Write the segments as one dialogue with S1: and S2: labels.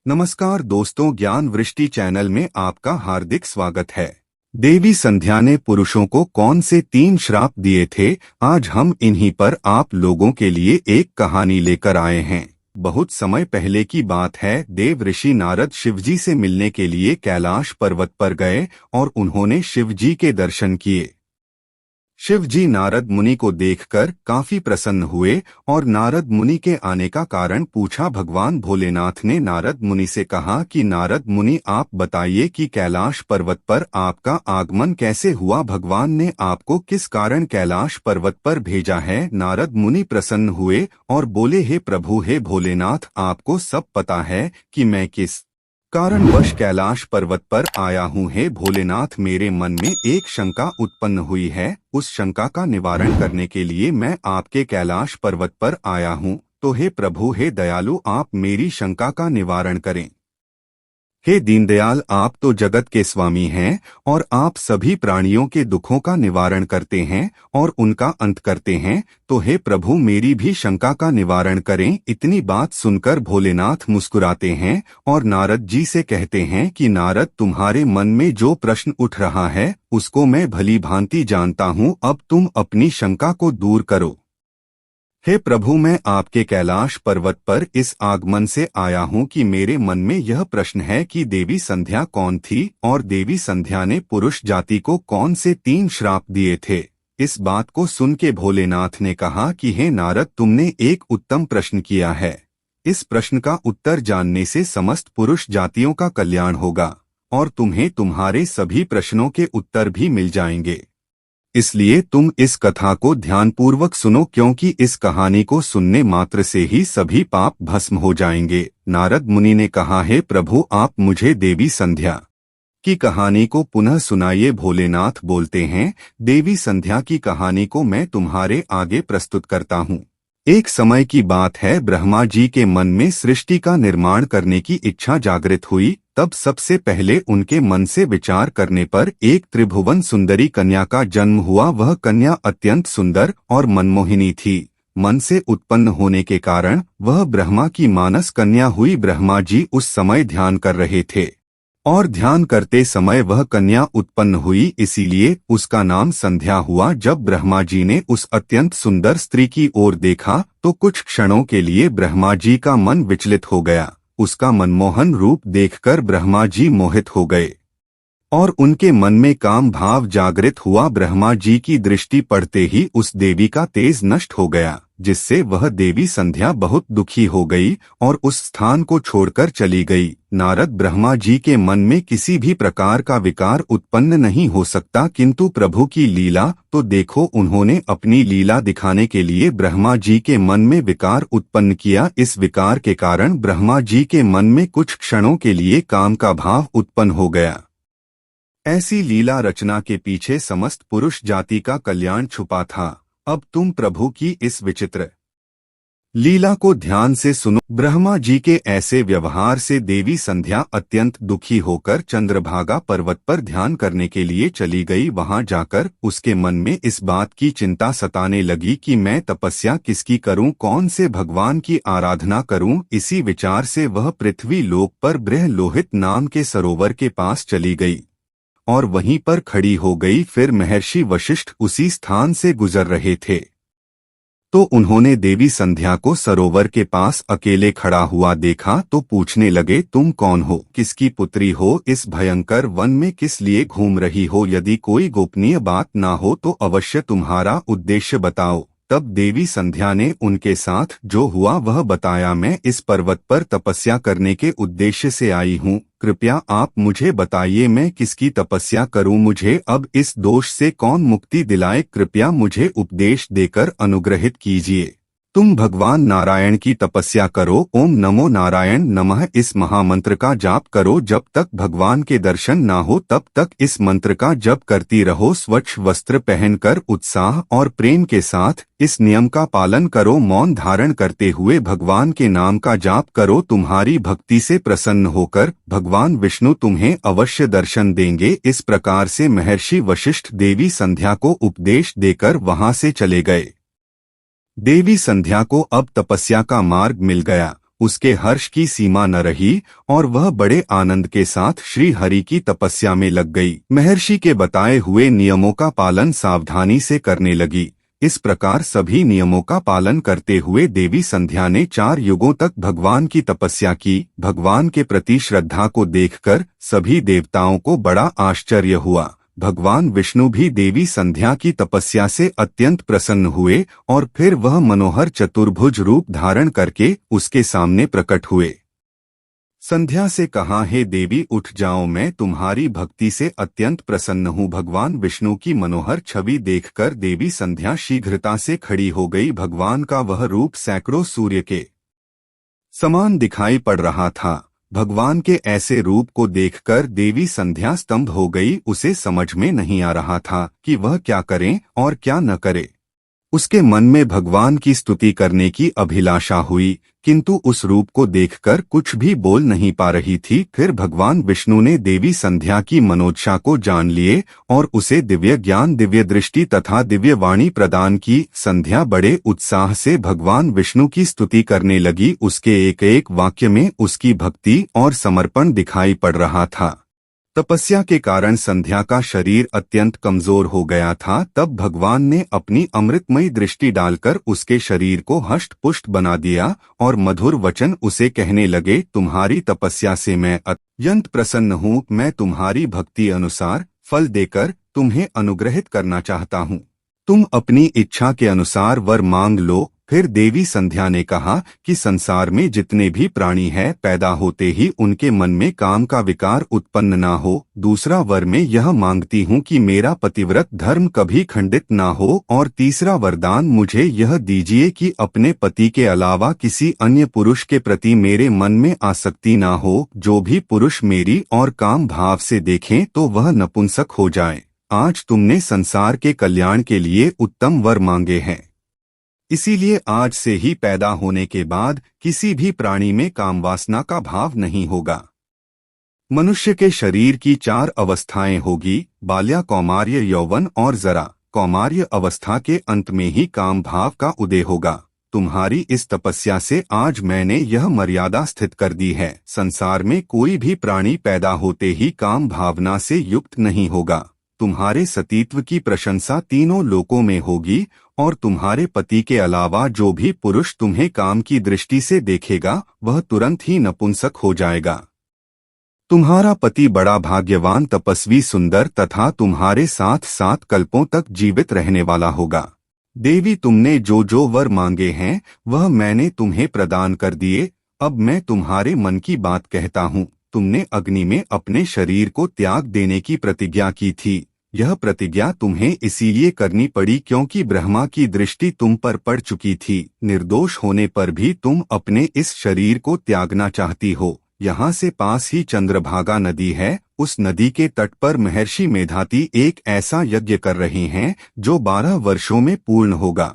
S1: नमस्कार दोस्तों, ज्ञान वृष्टि चैनल में आपका हार्दिक स्वागत है। देवी संध्या ने पुरुषों को कौन से 3 श्राप दिए थे, आज हम इन्हीं पर आप लोगों के लिए एक कहानी लेकर आए हैं। बहुत समय पहले की बात है। देव ऋषि नारद शिवजी से मिलने के लिए कैलाश पर्वत पर गए और उन्होंने शिवजी के दर्शन किए। शिवजी नारद मुनि को देखकर काफी प्रसन्न हुए और नारद मुनि के आने का कारण पूछा। भगवान भोलेनाथ ने नारद मुनि से कहा कि नारद मुनि, आप बताइए कि कैलाश पर्वत पर आपका आगमन कैसे हुआ। भगवान ने आपको किस कारण कैलाश पर्वत पर भेजा है। नारद मुनि प्रसन्न हुए और बोले, हे प्रभु, हे भोलेनाथ, आपको सब पता है कि मैं किस कारणवश कैलाश पर्वत पर आया हूँ। हे भोलेनाथ, मेरे मन में एक शंका उत्पन्न हुई है। उस शंका का निवारण करने के लिए मैं आपके कैलाश पर्वत पर आया हूँ। तो हे प्रभु, हे दयालु, आप मेरी शंका का निवारण करें। हे दीनदयाल, आप तो जगत के स्वामी हैं और आप सभी प्राणियों के दुखों का निवारण करते हैं और उनका अंत करते हैं। तो हे प्रभु, मेरी भी शंका का निवारण करें। इतनी बात सुनकर भोलेनाथ मुस्कुराते हैं और नारद जी से कहते हैं कि नारद, तुम्हारे मन में जो प्रश्न उठ रहा है उसको मैं भली भांति जानता हूँ। अब तुम अपनी शंका को दूर करो। हे प्रभु, मैं आपके कैलाश पर्वत पर इस आगमन से आया हूँ कि मेरे मन में यह प्रश्न है कि देवी संध्या कौन थी और देवी संध्या ने पुरुष जाति को कौन से 3 श्राप दिए थे। इस बात को सुन के भोलेनाथ ने कहा कि हे नारद, तुमने एक उत्तम प्रश्न किया है। इस प्रश्न का उत्तर जानने से समस्त पुरुष जातियों का कल्याण होगा और तुम्हें तुम्हारे सभी प्रश्नों के उत्तर भी मिल जाएंगे। इसलिए तुम इस कथा को ध्यानपूर्वक सुनो, क्योंकि इस कहानी को सुनने मात्र से ही सभी पाप भस्म हो जाएंगे। नारद मुनि ने कहा, हे प्रभु, आप मुझे देवी संध्या की कहानी को पुनः सुनाइए। भोलेनाथ बोलते हैं, देवी संध्या की कहानी को मैं तुम्हारे आगे प्रस्तुत करता हूँ। एक समय की बात है, ब्रह्मा जी के मन में सृष्टि का निर्माण करने की इच्छा जागृत हुई। तब सबसे पहले उनके मन से विचार करने पर एक त्रिभुवन सुंदरी कन्या का जन्म हुआ। वह कन्या अत्यंत सुंदर और मनमोहिनी थी। मन से उत्पन्न होने के कारण वह ब्रह्मा की मानस कन्या हुई। ब्रह्मा जी उस समय ध्यान कर रहे थे और ध्यान करते समय वह कन्या उत्पन्न हुई, इसीलिए उसका नाम संध्या हुआ। जब ब्रह्मा जी ने उस अत्यंत सुंदर स्त्री की ओर देखा तो कुछ क्षणों के लिए ब्रह्मा जी का मन विचलित हो गया। उसका मनमोहन रूप देखकर ब्रह्मा जी मोहित हो गए और उनके मन में काम भाव जागृत हुआ। ब्रह्मा जी की दृष्टि पड़ते ही उस देवी का तेज नष्ट हो गया, जिससे वह देवी संध्या बहुत दुखी हो गई और उस स्थान को छोड़कर चली गई। नारद, ब्रह्मा जी के मन में किसी भी प्रकार का विकार उत्पन्न नहीं हो सकता, किंतु प्रभु की लीला तो देखो। उन्होंने अपनी लीला दिखाने के लिए ब्रह्मा जी के मन में विकार उत्पन्न किया। इस विकार के कारण ब्रह्मा जी के मन में कुछ क्षणों के लिए काम का भाव उत्पन्न हो गया। ऐसी लीला रचना के पीछे समस्त पुरुष जाति का कल्याण छुपा था। अब तुम प्रभु की इस विचित्र लीला को ध्यान से सुनो। ब्रह्मा जी के ऐसे व्यवहार से देवी संध्या अत्यंत दुखी होकर चंद्रभागा पर्वत पर ध्यान करने के लिए चली गई। वहां जाकर उसके मन में इस बात की चिंता सताने लगी कि मैं तपस्या किसकी करूं, कौन से भगवान की आराधना करूं। इसी विचार से वह पृथ्वी लोक पर बृहलोहित नाम के सरोवर के पास चली गई और वहीं पर खड़ी हो गई। फिर महर्षि वशिष्ठ उसी स्थान से गुजर रहे थे तो उन्होंने देवी संध्या को सरोवर के पास अकेले खड़ा हुआ देखा तो पूछने लगे, तुम कौन हो, किसकी पुत्री हो, इस भयंकर वन में किस लिए घूम रही हो। यदि कोई गोपनीय बात ना हो तो अवश्य तुम्हारा उद्देश्य बताओ। तब देवी संध्या ने उनके साथ जो हुआ वह बताया। मैं इस पर्वत पर तपस्या करने के उद्देश्य से आई हूँ। कृपया आप मुझे बताइए, मैं किसकी तपस्या करूं, मुझे अब इस दोष से कौन मुक्ति दिलाए। कृपया मुझे उपदेश देकर अनुग्रहित कीजिए। तुम भगवान नारायण की तपस्या करो। ओम नमो नारायण नमः इस महामंत्र का जाप करो। जब तक भगवान के दर्शन ना हो तब तक इस मंत्र का जप करती रहो। स्वच्छ वस्त्र पहनकर उत्साह और प्रेम के साथ इस नियम का पालन करो। मौन धारण करते हुए भगवान के नाम का जाप करो। तुम्हारी भक्ति से प्रसन्न होकर भगवान विष्णु तुम्हें अवश्य दर्शन देंगे। इस प्रकार से महर्षि वशिष्ठ देवी संध्या को उपदेश देकर वहां से चले गए। देवी संध्या को अब तपस्या का मार्ग मिल गया। उसके हर्ष की सीमा न रही और वह बड़े आनंद के साथ श्री हरि की तपस्या में लग गई। महर्षि के बताए हुए नियमों का पालन सावधानी से करने लगी। इस प्रकार सभी नियमों का पालन करते हुए देवी संध्या ने 4 युगों तक भगवान की तपस्या की। भगवान के प्रति श्रद्धा को देखकर सभी देवताओं को बड़ा आश्चर्य हुआ। भगवान विष्णु भी देवी संध्या की तपस्या से अत्यंत प्रसन्न हुए और फिर वह मनोहर चतुर्भुज रूप धारण करके उसके सामने प्रकट हुए। संध्या से कहा, हे देवी उठ जाओ, मैं तुम्हारी भक्ति से अत्यंत प्रसन्न हूँ। भगवान विष्णु की मनोहर छवि देखकर देवी संध्या शीघ्रता से खड़ी हो गई। भगवान का वह रूप सैकड़ों सूर्य के समान दिखाई पड़ रहा था। भगवान के ऐसे रूप को देखकर देवी संध्या स्तंभ हो गई। उसे समझ में नहीं आ रहा था कि वह क्या करे और क्या न करे। उसके मन में भगवान की स्तुति करने की अभिलाषा हुई, किंतु उस रूप को देखकर कुछ भी बोल नहीं पा रही थी। फिर भगवान विष्णु ने देवी संध्या की मनोच्छा को जान लिए और उसे दिव्य ज्ञान, दिव्य दृष्टि तथा दिव्य वाणी प्रदान की। संध्या बड़े उत्साह से भगवान विष्णु की स्तुति करने लगी। उसके एक एक वाक्य में उसकी भक्ति और समर्पण दिखाई पड़ रहा था। तपस्या के कारण संध्या का शरीर अत्यंत कमजोर हो गया था। तब भगवान ने अपनी अमृतमयी दृष्टि डालकर उसके शरीर को हष्ट पुष्ट बना दिया और मधुर वचन उसे कहने लगे, तुम्हारी तपस्या से मैं अत्यंत प्रसन्न हूँ। मैं तुम्हारी भक्ति अनुसार फल देकर तुम्हें अनुग्रहित करना चाहता हूँ। तुम अपनी इच्छा के अनुसार वर मांग लो। फिर देवी संध्या ने कहा कि संसार में जितने भी प्राणी हैं, पैदा होते ही उनके मन में काम का विकार उत्पन्न ना हो। दूसरा वर मैं यह मांगती हूँ कि मेरा पतिव्रत धर्म कभी खंडित ना हो। और तीसरा वरदान मुझे यह दीजिए कि अपने पति के अलावा किसी अन्य पुरुष के प्रति मेरे मन में आसक्ति ना हो। जो भी पुरुष मेरी और काम भाव से देखें तो वह नपुंसक हो जाए। आज तुमने संसार के कल्याण के लिए उत्तम वर मांगे हैं, इसीलिए आज से ही पैदा होने के बाद किसी भी प्राणी में कामवासना का भाव नहीं होगा। मनुष्य के शरीर की 4 अवस्थाएं होगी, बाल्या, कौमार्य, यौवन और जरा। कौमार्य अवस्था के अंत में ही काम भाव का उदय होगा। तुम्हारी इस तपस्या से आज मैंने यह मर्यादा स्थित कर दी है। संसार में कोई भी प्राणी पैदा होते ही काम भावना से युक्त नहीं होगा। तुम्हारे सतीत्व की प्रशंसा तीनों लोकों में होगी और तुम्हारे पति के अलावा जो भी पुरुष तुम्हें काम की दृष्टि से देखेगा वह तुरंत ही नपुंसक हो जाएगा। तुम्हारा पति बड़ा भाग्यवान, तपस्वी, सुंदर तथा तुम्हारे साथ 7 कल्पों तक जीवित रहने वाला होगा। देवी, तुमने जो जो वर मांगे हैं वह मैंने तुम्हें प्रदान कर दिए। अब मैं तुम्हारे मन की बात कहता हूँ। तुमने अग्नि में अपने शरीर को त्याग देने की प्रतिज्ञा की थी। यह प्रतिज्ञा तुम्हें इसीलिए करनी पड़ी क्योंकि ब्रह्मा की दृष्टि तुम पर पड़ चुकी थी। निर्दोष होने पर भी तुम अपने इस शरीर को त्यागना चाहती हो। यहाँ से पास ही चंद्रभागा नदी है। उस नदी के तट पर महर्षि मेधाती एक ऐसा यज्ञ कर रहे हैं जो 12 वर्षों में पूर्ण होगा।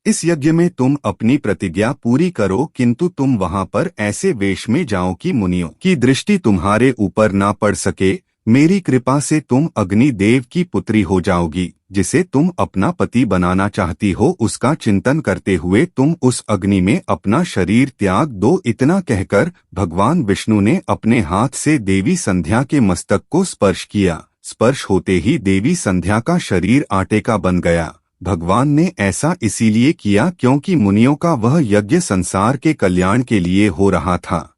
S1: इस यज्ञ में तुम अपनी प्रतिज्ञा पूरी करो, किंतु तुम वहां पर ऐसे वेश में जाओ कि मुनियों की दृष्टि तुम्हारे ऊपर ना पड़ सके। मेरी कृपा से तुम अग्नि देव की पुत्री हो जाओगी। जिसे तुम अपना पति बनाना चाहती हो उसका चिंतन करते हुए तुम उस अग्नि में अपना शरीर त्याग दो। इतना कहकर भगवान विष्णु ने अपने हाथ से देवी संध्या के मस्तक को स्पर्श किया। स्पर्श होते ही देवी संध्या का शरीर आटे का बन गया। भगवान ने ऐसा इसीलिए किया क्योंकि मुनियों का वह यज्ञ संसार के कल्याण के लिए हो रहा था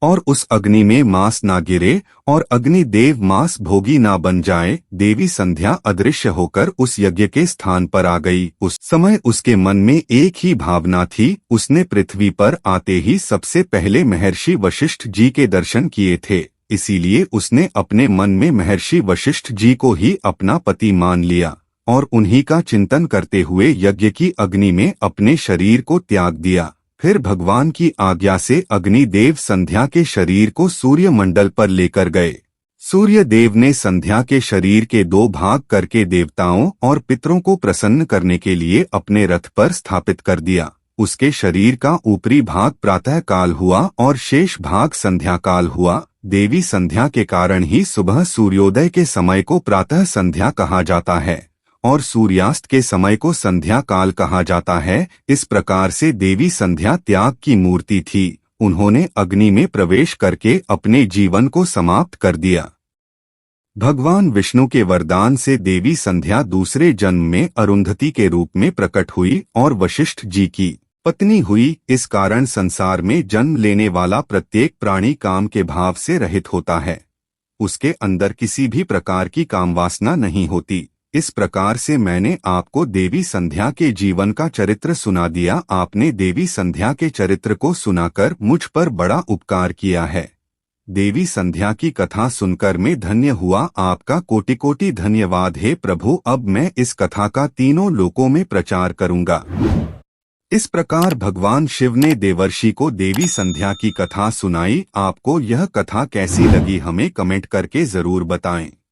S1: और उस अग्नि में मांस ना गिरे और अग्नि देव मांस भोगी ना बन जाए। देवी संध्या अदृश्य होकर उस यज्ञ के स्थान पर आ गई। उस समय उसके मन में एक ही भावना थी। उसने पृथ्वी पर आते ही सबसे पहले महर्षि वशिष्ठ जी के दर्शन किए थे, इसीलिए उसने अपने मन में महर्षि वशिष्ठ जी को ही अपना पति मान लिया और उन्हीं का चिंतन करते हुए यज्ञ की अग्नि में अपने शरीर को त्याग दिया। फिर भगवान की आज्ञा से अग्नि देव संध्या के शरीर को सूर्य मंडल पर लेकर गए। सूर्य देव ने संध्या के शरीर के 2 भाग करके देवताओं और पितरों को प्रसन्न करने के लिए अपने रथ पर स्थापित कर दिया। उसके शरीर का ऊपरी भाग प्रातः काल हुआ और शेष भाग संध्या काल हुआ। देवी संध्या के कारण ही सुबह सूर्योदय के समय को प्रातः संध्या कहा जाता है और सूर्यास्त के समय को संध्या काल कहा जाता है। इस प्रकार से देवी संध्या त्याग की मूर्ति थी। उन्होंने अग्नि में प्रवेश करके अपने जीवन को समाप्त कर दिया। भगवान विष्णु के वरदान से देवी संध्या दूसरे जन्म में अरुंधति के रूप में प्रकट हुई और वशिष्ठ जी की पत्नी हुई। इस कारण संसार में जन्म लेने वाला प्रत्येक प्राणी काम के भाव से रहित होता है। उसके अंदर किसी भी प्रकार की कामवासना नहीं होती। इस प्रकार से मैंने आपको देवी संध्या के जीवन का चरित्र सुना दिया। आपने देवी संध्या के चरित्र को सुनाकर मुझ पर बड़ा उपकार किया है। देवी संध्या की कथा सुनकर मैं धन्य हुआ। आपका कोटि कोटि धन्यवाद हे प्रभु। अब मैं इस कथा का तीनों लोकों में प्रचार करूंगा। इस प्रकार भगवान शिव ने देवर्षि को देवी संध्या की कथा सुनाई। आपको यह कथा कैसी लगी हमें कमेंट करके जरूर बताएं।